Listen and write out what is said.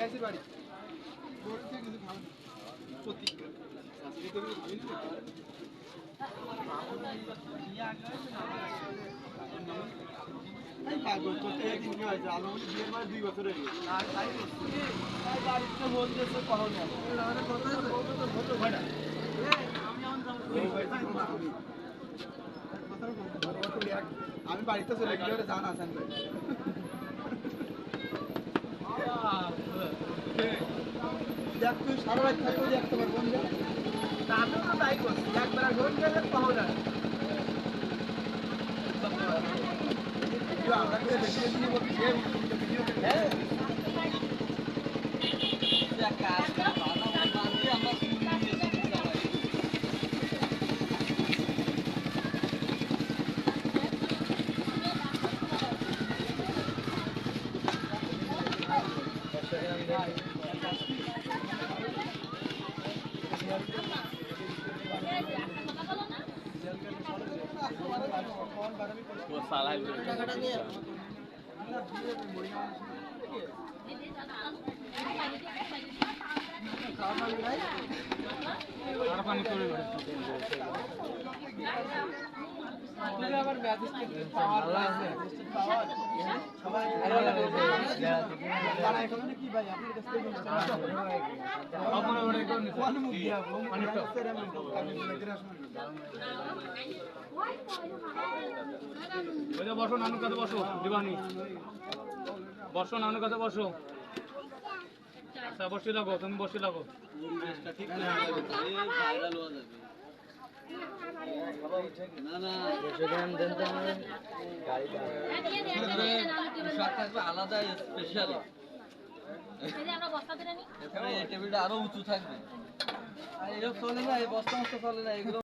আছে বাড়ি করতে কিছু খাওয়া প্রতি আজকে তো আমি না এই পাগল করতে একদিন কি হয়েছে আলমনি বিয়ের পরে 2 বছর হয়ে গেছে আর তাই তাই বাড়িতে বলতেছে পাও না আমাদের কথা আছে তো বলতো ভাড়া আমি এখন যাব আমি বাড়িতে চলে গেলে ওরা জান আছেন দেখ তুই সারা রাত থাকবো দেখতে পারবো না আমি তো তাই করছি একবার ঘুম গেলে পাও না আমরা কি বেশি বেশি নিব কি হ্যাঁ কাজ ভালো বাঁধি আমরা वो साला टाकाটা নিয়ে আর পানি করে আপনারা আবার ম্যাজিস্ট্রেট পাওয়ার আছে পাওয়ার সবাই তারা এখন কি ভাই আপনার কাছে থেকে আপনারা ওরে কোন মুখ দিয়া মানে তো ওই বসো নানুর কাছে বসো দিবানি বসো নানুর কাছে বসো আচ্ছা বসে লাগো তুমি বসে লাগো ঠিক না ভাইরাল হয়ে যাবে না না সেখানে দেন তো আমাদের গাড়ি পোশাক থাকবে আলাদা স্পেশাল এই আমরা বস্তা দেনি এখানে এই টেবিলটা আরো উঁচু থাকবে আর এসব চলে না এই বস্তা মস্তা চলে না এগুলো